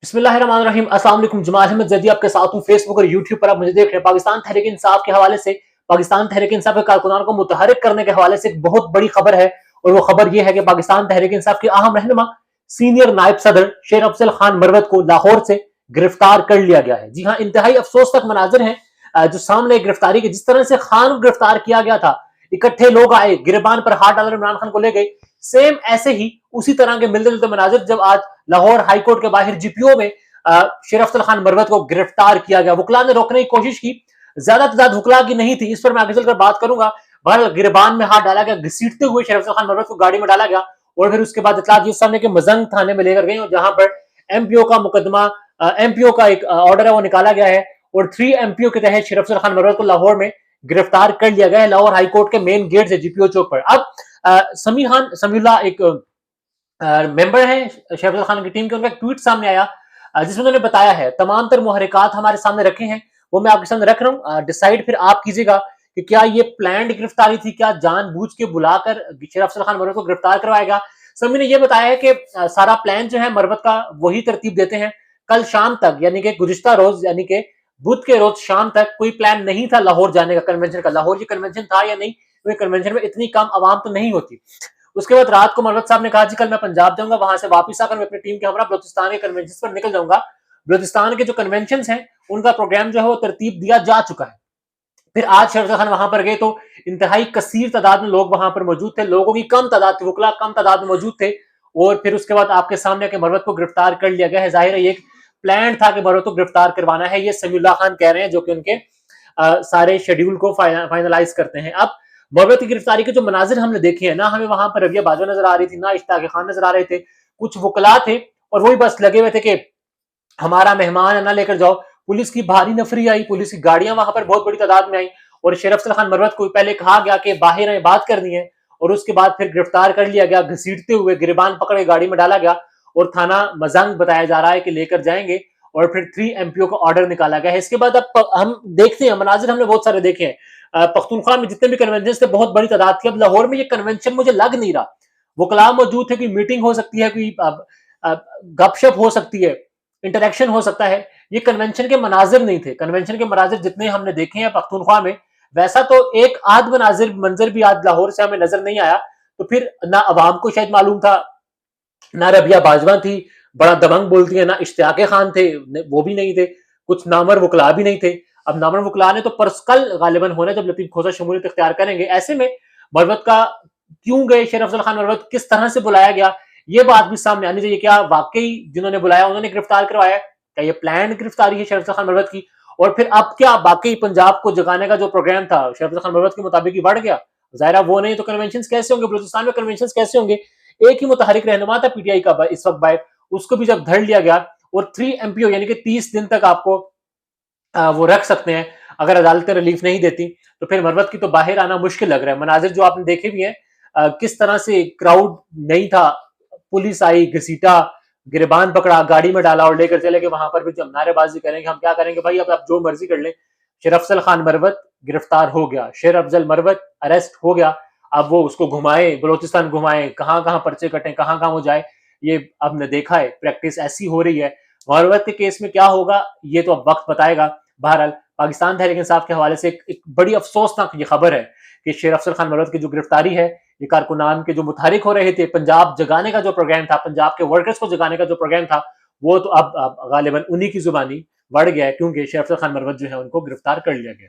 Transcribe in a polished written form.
बिस्मिल्लाहिर्रहमानिर्रहीम। अस्सलाम वालेकुम। जमाल अहमद जैदी आपके साथ हूं फेसबुक और यूट्यूब पर। आप मुझे देख रहे हैं। पाकिस्तान तहरीक इंसाफ के हवाले से, पाकिस्तान तहरीक इंसाफ के कारकुनान को मुतहरिक करने के हवाले से एक बहुत बड़ी खबर है। और वो खबर यह है कि पाकिस्तान तहरीक इंसाफ के अहम रहनुमा सीनियर नायब सदर शेर अफजल खान मरवत को लाहौर से गिरफ्तार कर लिया गया है। जी हाँ, इंतहाई अफसोसनाक मनाजिर है जो सामने गिरफ्तारी के। जिस तरह से खान को गिरफ्तार किया गया था, इकट्ठे लोग आए, गिरबान पर हाथ डालकर इमरान खान को ले गए, सेम ऐसे ही उसी तरह के मिलते जुलते मनाजिर जब आज लाहौर हाईकोर्ट के बाहर जीपीओ में शेर अफजल खान मरवत को गिरफ्तार किया गया। वकला ने रोकने की कोशिश की, ज्यादा तादाद वकला की नहीं थी, इस पर मैं आगे चलकर बात करूंगा। बहरहाल गिरबान में हाथ डाला गया, घसीटते हुए शेर अफजल खान मरवत को गाड़ी में डाला गया और फिर उसके बाद इतला सामने के मजंग थाने में लेकर गए और जहां पर एमपीओ का मुकदमा, एमपीओ का एक ऑर्डर है वो निकाला गया है और 3 एमपीओ के तहत शेर अफजल खान मरवत को लाहौर में गिरफ्तार कर लिया गया है, लाहौर हाईकोर्ट के मेन गेट से जीपीओ चौक पर। अब समीउल्लाह एक मेंबर है शेर अफजल खान की टीम के, उनका एक ट्वीट सामने आया जिसमें उन्होंने बताया है तमाम तर मुहरिकात हमारे सामने रखे हैं, वो मैं आपके सामने रख रहा हूँ। डिसाइड फिर आप कीजिएगा कि क्या ये प्लान्ड गिरफ्तारी थी, क्या जानबूझ के बुलाकर शेर अफजल खान मरवत को गिरफ्तार करवाया गया। समी ने यह बताया है कि सारा प्लान जो है मरवत का वही तरतीब देते हैं। कल शाम तक यानी कि गुज़िश्ता रोज यानी कि बुध के रोज शाम तक कोई प्लान नहीं था लाहौर जाने का, कन्वेंशन का। लाहौर ये कन्वेंशन था या नहीं, क्योंकि कन्वेंशन में इतनी कम आवाम तो नहीं होती। उसके बाद रात को मरवत साहब ने कहा जी कल मैं पंजाब जाऊंगा, वहां से वापस आकर मैं अपनी टीम के हमरा बलोचिस्तान के कन्वेंशन पर निकल जाऊंगा। बलोचिस्तान के जो कन्वेंशन हैं उनका प्रोग्राम जो है वो तरतीब दिया जा चुका है। फिर आज शेर अफजल खान वहां पर गए तो इंतहाई कसीर तादाद में लोग वहां पर मौजूद थे, लोगों की कम तादाद थी, वकला कम तादाद में मौजूद थे। और फिर उसके बाद आपके सामने के मरवत को गिरफ्तार कर लिया गया है। जाहिर है ये एक प्लान था कि मरवत को गिरफ्तार करवाना है, ये समीउल्लाह खान कह रहे हैं जो कि उनके सारे शेड्यूल को फाइनलाइज करते हैं। अब मरवत की गिरफ्तारी के जो मनाजिर हमने देखे हैं ना, हमें वहां पर रबिया बाजवा नजर आ रही थी, ना इश्ताक खान नजर आ रहे थे, कुछ वकला थे और वही बस लगे हुए थे कि हमारा मेहमान है ना लेकर जाओ। पुलिस की भारी नफरी आई, पुलिस की गाड़ियां वहां पर बहुत बड़ी तादाद में आई और शेर अफजल खान मरवत को पहले कहा गया कि बाहर आए, बात करनी है, और उसके बाद फिर गिरफ्तार कर लिया गया, घसीटते हुए गिरबान पकड़ के गाड़ी में डाला गया और थाना मजंग बताया जा रहा है कि लेकर जाएंगे और फिर 3 एमपीओ का ऑर्डर निकाला गया है। इसके बाद अब हम देखते हैं मनाजिर हमने बहुत सारे देखे हैं। पख्तूनख्वा में जितने भी कन्वेंशन थे बहुत बड़ी तादाद थी। अब लाहौर में ये कन्वेंशन मुझे लग नहीं रहा, वकला मौजूद थे, कोई मीटिंग हो सकती है, कोई गपशप हो सकती है, इंटरेक्शन हो सकता है। ये कन्वेंशन के मनाजिर नहीं थे। कन्वेंशन के मनाजिर जितने हमने देखे हैं पख्तूनख्वा में, वैसा तो एक आध मंजर भी आज लाहौर से हमें नजर नहीं आया। तो फिर ना अवाम को शायद मालूम था, ना रबिया बाजवा थी, बड़ा दबंग बोलती है, ना इश्तियाक खान थे, वो भी नहीं थे, कुछ नामर वकला भी नहीं थे। अब नामर वकला ने तो परस्कल गालिबन होना जब लतीफ खोसा शमूलियत इख्तियार करेंगे। ऐसे में मरवत का क्यों गए शेर अफजल खान मरवत, किस तरह से बुलाया गया, ये बात भी सामने आनी चाहिए। क्या वाकई जिन्होंने बुलाया उन्होंने गिरफ्तार करवाया, क्या ये प्लान गिरफ्तारी है शेर अफजल खान मरवत की। और फिर अब क्या वाकई पंजाब को जगाने का जो प्रोग्राम था शेर अफजल खान मरवत के मुताबिक ही बढ़ गया। जाहिर वो नहीं तो कन्वेंशन कैसे होंगे, बलूचिस्तान में कन्वेंशन कैसे होंगे। एक ही मुतहरिक रहनुमा था पीटीआई का इस वक्त बाहर, उसको भी जब धर लिया गया और 3 एमपीओ यानी कि 30 दिन तक आपको वो रख सकते हैं अगर अदालतें रिलीफ नहीं देती, तो फिर मरवत की तो बाहर आना मुश्किल लग रहा है। मनाजिर जो आपने देखे भी हैं, किस तरह से क्राउड नहीं था, पुलिस आई, घसीटा, गिरबान पकड़ा, गाड़ी में डाला और लेकर चले गए। वहां पर भी जब नारेबाजी करेंगे, हम क्या करेंगे भाई, अब आप जो मर्जी कर लें। शेर अफजल खान मरवत गिरफ्तार हो गया, शेर अफजल मरवत अरेस्ट हो गया। अब वो उसको घुमाए, बलोचिस्तान घुमाए, कहां कहां पर्चे कटे, कहां कहां वो जाए, ये अब ने देखा है, प्रैक्टिस ऐसी हो रही है। मरवत के केस में क्या होगा ये तो अब वक्त बताएगा। बहरहाल पाकिस्तान तहरीक इंसाफ के हवाले से एक बड़ी अफसोसनाक ये खबर है कि शेर अफजल खान मरवत की जो गिरफ्तारी है, ये कारकुनान के जो मुतहरिक हो रहे थे, पंजाब जगाने का जो प्रोग्राम था, पंजाब के वर्कर्स को जगाने का जो प्रोग्राम था, वो तो अब गालिबन उन्हीं की जुबानी बढ़ गया है, क्योंकि शेर अफजल खान मरवत जो है उनको गिरफ्तार कर लिया गया।